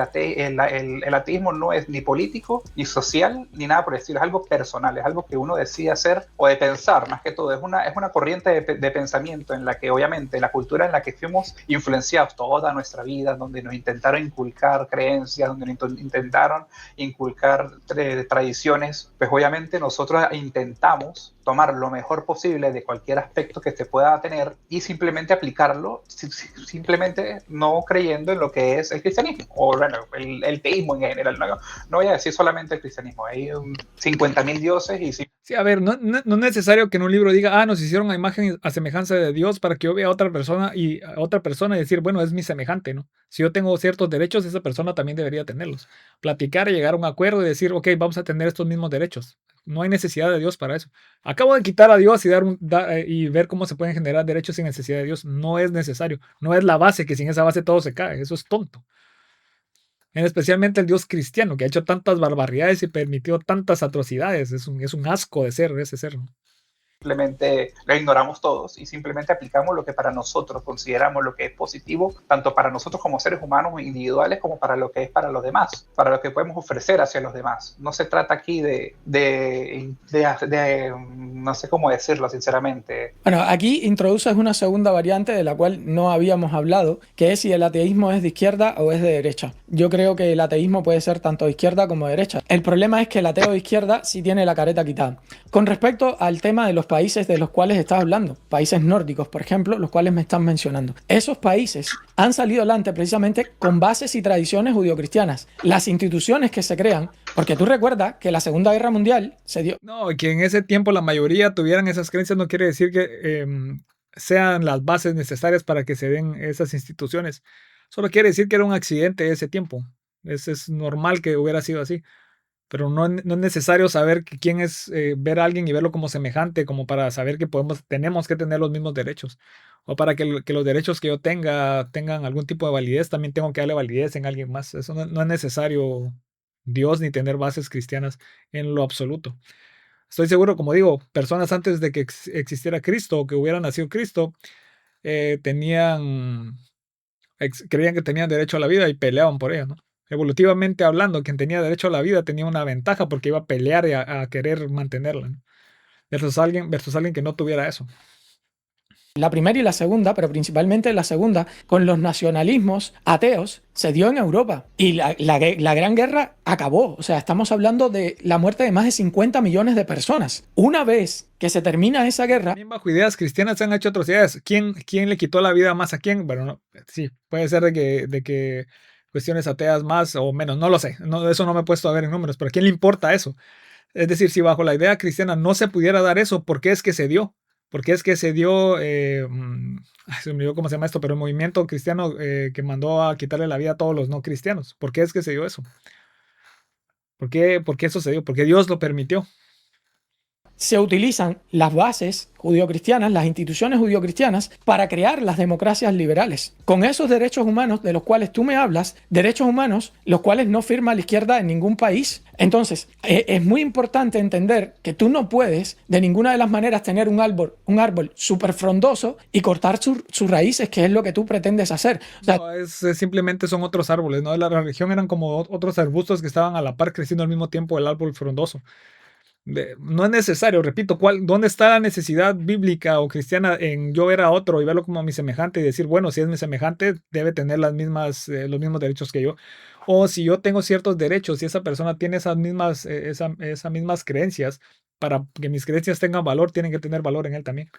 ateísmo no es ni político, ni social, ni nada por el estilo. Es algo personal, es algo que uno decide hacer o de pensar, más que todo. Es una corriente de pensamiento en la que obviamente la cultura en la que fuimos influenciados toda nuestra vida, donde nos intentaron inculcar creencias, donde nos intentaron inculcar tradiciones, pues obviamente nosotros intentamos tomar lo mejor posible de cualquier aspecto que se pueda tener y simplemente aplicarlo, simplemente no creyendo en lo que es el cristianismo, o bueno, el teísmo en general. No voy a decir solamente el cristianismo, hay 50.000 dioses y Sí, a ver, no es necesario que en un libro diga, nos hicieron a imagen, a semejanza de Dios para que yo vea a otra persona y decir, bueno, es mi semejante, ¿no? Si yo tengo ciertos derechos, esa persona también debería tenerlos. Platicar y llegar a un acuerdo y decir, ok, vamos a tener estos mismos derechos. No hay necesidad de Dios para eso. Acabo de quitar a Dios y ver cómo se pueden generar derechos sin necesidad de Dios. No es necesario. No es la base, que sin esa base todo se cae. Eso es tonto. Especialmente el Dios cristiano, que ha hecho tantas barbaridades y permitió tantas atrocidades. Es un asco de ser, ese ser, ¿no? simplemente lo ignoramos todos y simplemente aplicamos lo que para nosotros consideramos lo que es positivo, tanto para nosotros como seres humanos individuales como para lo que es para los demás, para lo que podemos ofrecer hacia los demás. No se trata aquí de no sé cómo decirlo sinceramente. Bueno, aquí introduces una segunda variante de la cual no habíamos hablado, que es si el ateísmo es de izquierda o es de derecha. Yo creo que el ateísmo puede ser tanto de izquierda como de derecha. El problema es que el ateo de izquierda sí tiene la careta quitada. Con respecto al tema de los países de los cuales estás hablando, países nórdicos, por ejemplo, los cuales me están mencionando, esos países han salido adelante precisamente con bases y tradiciones judio-cristianas. Las instituciones que se crean, porque tú recuerdas que la Segunda Guerra Mundial se dio... No, que en ese tiempo la mayoría tuvieran esas creencias no quiere decir que sean las bases necesarias para que se den esas instituciones. Solo quiere decir que era un accidente ese tiempo. Es normal que hubiera sido así. Pero no es necesario saber quién es, ver a alguien y verlo como semejante, como para saber que tenemos que tener los mismos derechos. O para que los derechos que yo tengan algún tipo de validez, también tengo que darle validez en alguien más. Eso no es necesario Dios ni tener bases cristianas en lo absoluto. Estoy seguro, como digo, personas antes de que existiera Cristo o que hubiera nacido Cristo, creían que tenían derecho a la vida y peleaban por ella, ¿no? Evolutivamente hablando, quien tenía derecho a la vida tenía una ventaja porque iba a pelear y a querer mantenerla, ¿no? Versus alguien que no tuviera eso. La primera y la segunda, pero principalmente la segunda, con los nacionalismos ateos, se dio en Europa. Y la Gran Guerra acabó. O sea, estamos hablando de la muerte de más de 50 millones de personas. Una vez que se termina esa guerra... También bajo ideas cristianas se han hecho atrocidades. ¿Quién le quitó la vida más a quién? Bueno, no, sí, puede ser de que cuestiones ateas más o menos, no lo sé. No, eso no me he puesto a ver en números, pero ¿a quién le importa eso? Es decir, si bajo la idea cristiana no se pudiera dar eso, ¿por qué es que se dio? ¿Por qué es que se dio, se me olvidó cómo se llama esto, pero el movimiento cristiano que mandó a quitarle la vida a todos los no cristianos? ¿Por qué es que se dio eso? ¿Por qué eso se dio? Porque Dios lo permitió. Se utilizan las bases judio-cristianas, las instituciones judio-cristianas, para crear las democracias liberales. Con esos derechos humanos de los cuales tú me hablas, derechos humanos los cuales no firma la izquierda en ningún país. Entonces, es muy importante entender que tú no puedes de ninguna de las maneras tener un árbol súper frondoso y cortar sus raíces, que es lo que tú pretendes hacer. O sea, no, simplemente son otros árboles, ¿no? La religión eran como otros arbustos que estaban a la par creciendo al mismo tiempo del árbol frondoso. No es necesario, repito, ¿dónde está la necesidad bíblica o cristiana en yo ver a otro y verlo como mi semejante y decir, bueno, si es mi semejante, debe tener los mismos derechos que yo? O si yo tengo ciertos derechos y esa persona tiene esas mismas creencias, para que mis creencias tengan valor, tienen que tener valor en él también.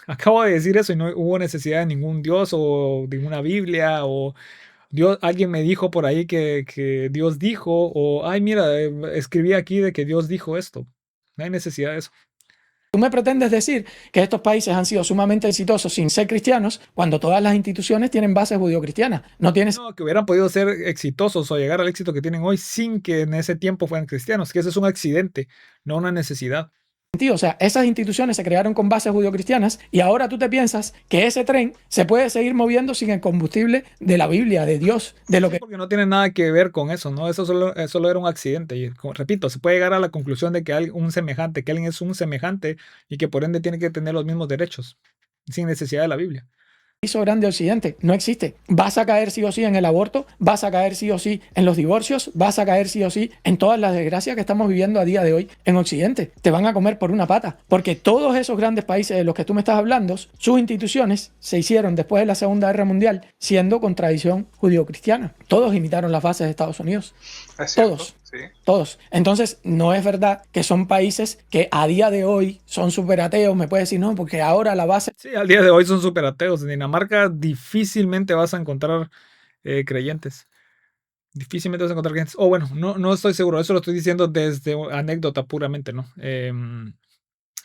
Acabo de decir eso y no hubo necesidad de ningún Dios o de ninguna Biblia o alguien me dijo por ahí que Dios dijo, o, ay, mira, escribí aquí de que Dios dijo esto. No hay necesidad de eso. Tú me pretendes decir que estos países han sido sumamente exitosos sin ser cristianos cuando todas las instituciones tienen bases judio-cristianas. No tienes No, que hubieran podido ser exitosos o llegar al éxito que tienen hoy sin que en ese tiempo fueran cristianos, que ese es un accidente, no una necesidad. sentido. O sea, esas instituciones se crearon con bases judio-cristianas y ahora tú te piensas que ese tren se puede seguir moviendo sin el combustible de la Biblia, de Dios, de lo Sí, que porque no tiene nada que ver con eso, ¿no? Eso solo era un accidente. Y repito, se puede llegar a la conclusión de que que alguien es un semejante y que por ende tiene que tener los mismos derechos, sin necesidad de la Biblia. hizo grande Occidente. No existe. Vas a caer sí o sí en el aborto, vas a caer sí o sí en los divorcios, vas a caer sí o sí en todas las desgracias que estamos viviendo a día de hoy en Occidente. Te van a comer por una pata, porque todos esos grandes países de los que tú me estás hablando, sus instituciones se hicieron después de la Segunda Guerra Mundial siendo con tradición judío-cristiana. Todos imitaron las bases de Estados Unidos. Es cierto, Todos. sí. Todos. Entonces, no es verdad que son países que a día de hoy son súper ateos. Me puede decir, no, porque ahora la base. Sí, al día de hoy son súper ateos. En Dinamarca difícilmente vas a encontrar creyentes. Difícilmente vas a encontrar creyentes. O bueno, no estoy seguro. Eso lo estoy diciendo desde anécdota puramente, ¿no?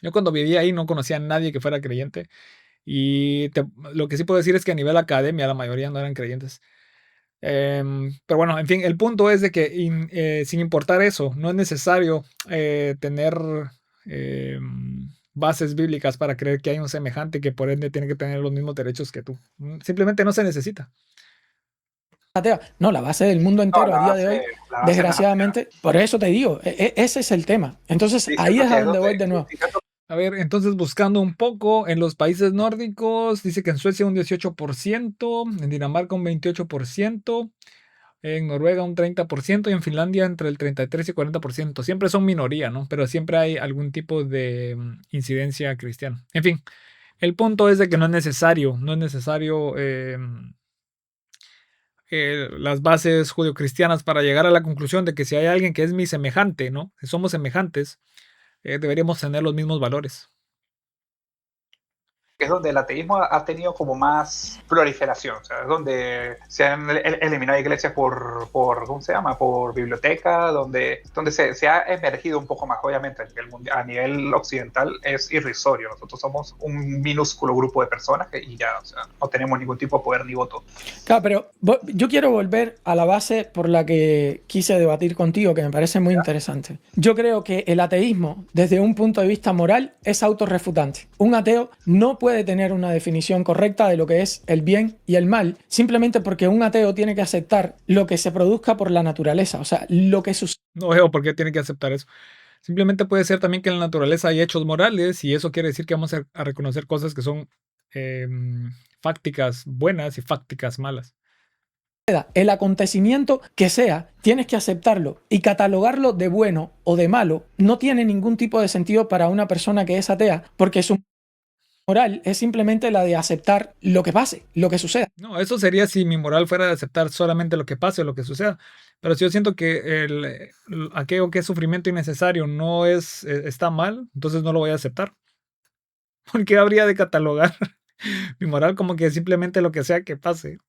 Yo cuando vivía ahí no conocía a nadie que fuera creyente. Y lo que sí puedo decir es que a nivel academia la mayoría no eran creyentes. Pero bueno, en fin, el punto es de que sin importar eso, no es necesario tener bases bíblicas para creer que hay un semejante que por ende tiene que tener los mismos derechos que tú. Simplemente no se necesita. Atea. No, la base del mundo No, entero a día de hoy, la base no es desgraciadamente, por eso te digo, ese es el tema. Entonces, Sí, ahí cierto es que a es donde voy donde, de nuevo. sí, cierto A ver, entonces buscando un poco en los países nórdicos, dice que en Suecia un 18%, en Dinamarca un 28%, en Noruega un 30% y en Finlandia entre el 33 y 40%. Siempre son minoría, ¿no? Pero siempre hay algún tipo de incidencia cristiana. En fin, el punto es de que no es necesario las bases judio-cristianas para llegar a la conclusión de que si hay alguien que es mi semejante, ¿no? Que somos semejantes, deberíamos tener los mismos valores. que es donde el ateísmo ha tenido como más proliferación, o sea, es donde se han eliminado iglesias ¿cómo se llama? Por biblioteca, donde se ha emergido un poco más, obviamente, a nivel occidental es irrisorio, nosotros somos un minúsculo grupo de personas y ya, o sea, no tenemos ningún tipo de poder ni voto. Claro, pero yo quiero volver a la base por la que quise debatir contigo, que me parece muy interesante. Yo creo que el ateísmo, desde un punto de vista moral, es autorrefutante. Un ateo no puede tener una definición correcta de lo que es el bien y el mal, simplemente porque un ateo tiene que aceptar lo que se produzca por la naturaleza, o sea, lo que sucede. No veo por qué tiene que aceptar eso. Simplemente puede ser también que en la naturaleza hay hechos morales y eso quiere decir que vamos a reconocer cosas que son fácticas buenas y fácticas malas. El acontecimiento que sea, tienes que aceptarlo y catalogarlo de bueno o de malo no tiene ningún tipo de sentido para una persona que es atea, porque su moral es simplemente la de aceptar lo que pase, lo que suceda. No, eso sería si mi moral fuera de aceptar solamente lo que pase o lo que suceda. Pero si yo siento que aquello que es sufrimiento innecesario no está mal, entonces no lo voy a aceptar. ¿Por qué habría de catalogar mi moral como que simplemente lo que sea que pase?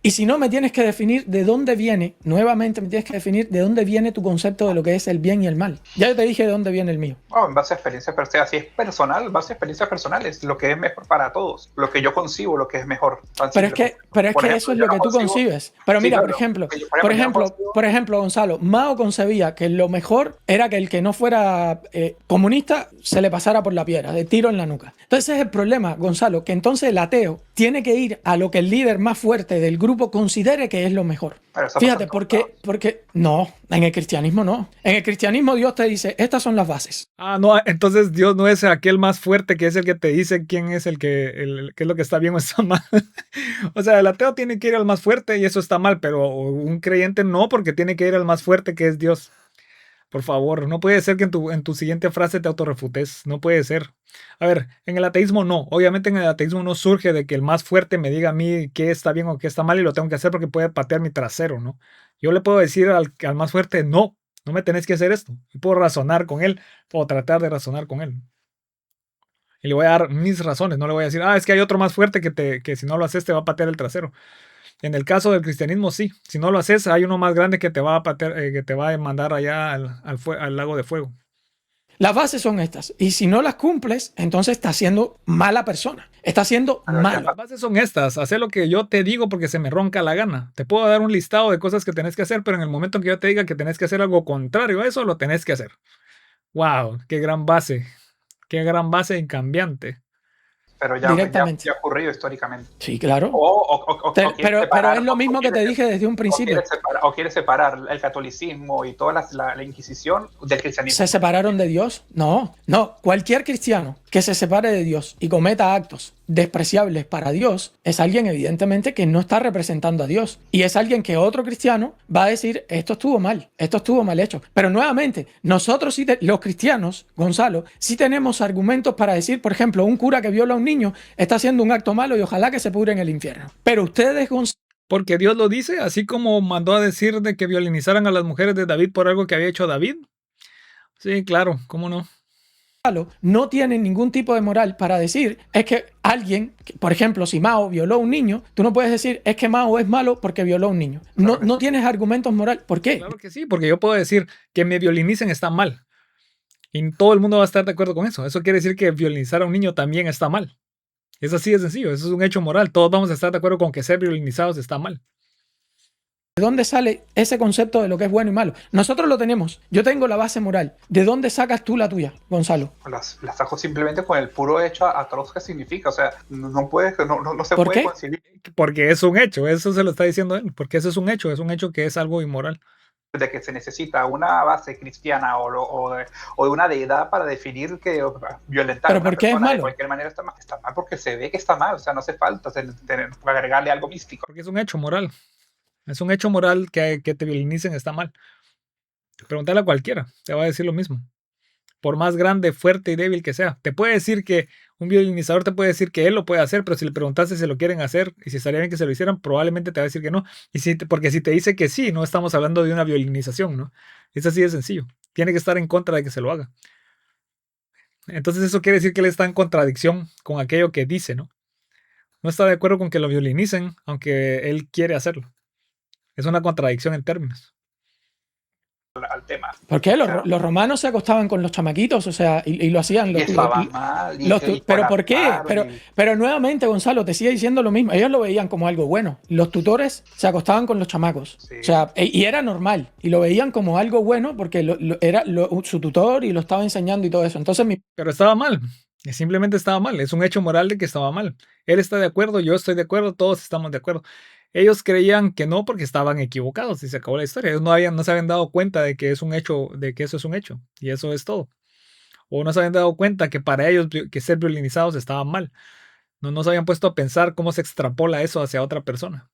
Y si no, me tienes que definir de dónde viene, nuevamente me tienes que definir de dónde viene tu concepto de lo que es el bien y el mal. Ya yo te dije de dónde viene el mío. Oh, en base a experiencias personales, si es personal, en base a experiencias personales, lo que es mejor para todos, lo que yo concibo, lo que es mejor. Pero es que eso es lo que tú concibes. Pero mira, sí, claro, por ejemplo, Gonzalo, Mao concebía que lo mejor era que el que no fuera comunista se le pasara por la piedra, de tiro en la nuca. Entonces ese es el problema, Gonzalo, que entonces el ateo tiene que ir a lo que el líder más fuerte del grupo considere que es lo mejor. Fíjate, porque no, en el cristianismo no. En el cristianismo Dios te dice, estas son las bases. Ah, no, entonces Dios no es aquel más fuerte que es el que te dice quién es qué es lo que está bien o está mal. O sea, el ateo tiene que ir al más fuerte y eso está mal, pero un creyente no, porque tiene que ir al más fuerte que es Dios. Por favor, no puede ser que en tu siguiente frase te autorrefutes, no puede ser. A ver, en el ateísmo no, obviamente en el ateísmo no surge de que el más fuerte me diga a mí qué está bien o qué está mal y lo tengo que hacer porque puede patear mi trasero, ¿no? Yo le puedo decir al más fuerte, no, no me tenés que hacer esto. Y puedo razonar con él, puedo tratar de razonar con él. Y le voy a dar mis razones. No le voy a decir, es que hay otro más fuerte que si no lo haces te va a patear el trasero. En el caso del cristianismo, sí. Si no lo haces, hay uno más grande que te va a patear, que te va a mandar allá al lago de fuego. Las bases son estas. Y si no las cumples, entonces estás siendo mala persona. Estás siendo malo. Las bases son estas. Hacer lo que yo te digo porque se me ronca la gana. Te puedo dar un listado de cosas que tenés que hacer, pero en el momento en que yo te diga que tenés que hacer algo contrario a eso, lo tenés que hacer. ¡Wow! ¡Qué gran base! ¡Qué gran base incambiante! Pero ya ha ocurrido históricamente. Sí, claro. Pero es lo mismo que te dije desde un principio. O quieres separar el catolicismo y toda la Inquisición del cristianismo. ¿Se separaron de Dios? No. Cualquier cristiano que se separe de Dios y cometa actos despreciables para Dios es alguien evidentemente que no está representando a Dios. Y es alguien que otro cristiano va a decir, esto estuvo mal hecho. Pero nuevamente, nosotros sí, los cristianos, Gonzalo, sí tenemos argumentos para decir, por ejemplo, un cura que viola a un niño está haciendo un acto malo y ojalá que se pudre en el infierno. Pero ustedes, Gonzalo... Porque Dios lo dice, así como mandó a decir de que violinizaran a las mujeres de David por algo que había hecho David. Sí, claro, ¿cómo no? No tienen ningún tipo de moral para decir, es que alguien, por ejemplo, si Mao violó a un niño, tú no puedes decir, es que Mao es malo porque violó a un niño. No tienes argumentos morales. ¿Por qué? Claro que sí, porque yo puedo decir que me violinicen está mal. Y todo el mundo va a estar de acuerdo con eso. Eso quiere decir que violinizar a un niño también está mal. Es así de sencillo, eso es un hecho moral. Todos vamos a estar de acuerdo con que ser violinizados está mal. ¿De dónde sale ese concepto de lo que es bueno y malo? Nosotros lo tenemos. Yo tengo la base moral. ¿De dónde sacas tú la tuya, Gonzalo? Las saco simplemente con el puro hecho atroz que significa. O sea, no se ¿Por puede qué? concebir. Porque es un hecho, eso se lo está diciendo él. Porque eso es un hecho que es algo inmoral. De que se necesita una base cristiana o de una deidad para definir que violentar a una persona de cualquier manera está mal. Está mal porque se ve que está mal. O sea, no hace falta agregarle algo místico. Porque es un hecho moral. Es un hecho moral que te violinicen está mal. Pregúntale a cualquiera, te va a decir lo mismo. Por más grande, fuerte y débil que sea. Te puede decir que un violinizador te puede decir que él lo puede hacer, pero si le preguntaste si lo quieren hacer y si estaría bien que se lo hicieran, probablemente te va a decir que no. Porque si te dice que sí, no estamos hablando de una violinización, ¿no? Es así de sencillo. Tiene que estar en contra de que se lo haga. Entonces eso quiere decir que él está en contradicción con aquello que dice, ¿no? No está de acuerdo con que lo violinicen, aunque él quiere hacerlo. Es una contradicción en términos. Al tema. ¿Por qué? Los romanos se acostaban con los chamaquitos, o sea, y lo hacían. Pero ¿por qué? Pero nuevamente, Gonzalo, te sigue diciendo lo mismo. Ellos lo veían como algo bueno. Los tutores se acostaban con los chamacos. Sí. O sea, y era normal. Y lo veían como algo bueno porque era su tutor y lo estaba enseñando y todo eso. Entonces, pero estaba mal. Simplemente estaba mal. Es un hecho moral de que estaba mal. Él está de acuerdo, yo estoy de acuerdo, todos estamos de acuerdo. Ellos creían que no porque estaban equivocados y se acabó la historia. Ellos no se habían dado cuenta de que es un hecho, de que eso es un hecho y eso es todo. O no se habían dado cuenta que para ellos que ser violinizados estaba mal. No se habían puesto a pensar cómo se extrapola eso hacia otra persona.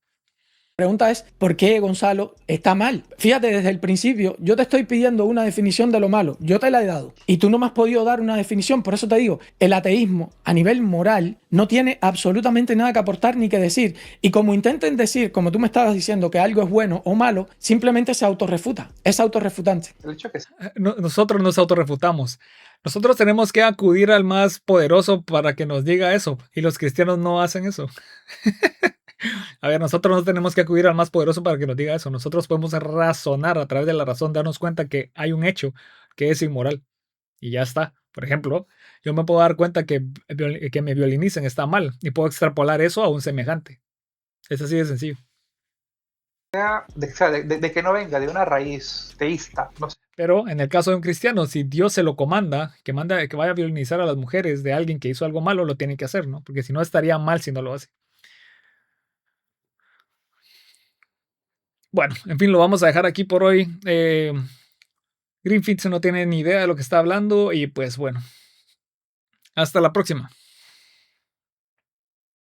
La pregunta es, ¿por qué, Gonzalo, está mal? Fíjate, desde el principio, yo te estoy pidiendo una definición de lo malo. Yo te la he dado. Y tú no me has podido dar una definición. Por eso te digo, el ateísmo, a nivel moral, no tiene absolutamente nada que aportar ni que decir. Y como intenten decir, como tú me estabas diciendo, que algo es bueno o malo, simplemente se autorrefuta. Es autorrefutante. Nosotros nos autorrefutamos. Nosotros tenemos que acudir al más poderoso para que nos diga eso. Y los cristianos no hacen eso. A ver, nosotros no tenemos que acudir al más poderoso para que nos diga eso. Nosotros podemos razonar a través de la razón, darnos cuenta que hay un hecho que es inmoral. Y ya está. Por ejemplo, yo me puedo dar cuenta que me violinicen está mal y puedo extrapolar eso a un semejante. Es así de sencillo. De que no venga de una raíz teísta. No sé. Pero en el caso de un cristiano, si Dios se lo comanda, que vaya a violinizar a las mujeres de alguien que hizo algo malo, lo tiene que hacer, ¿no? Porque si no estaría mal si no lo hace. Bueno, en fin, lo vamos a dejar aquí por hoy. Greenfitz no tiene ni idea de lo que está hablando y pues bueno, hasta la próxima.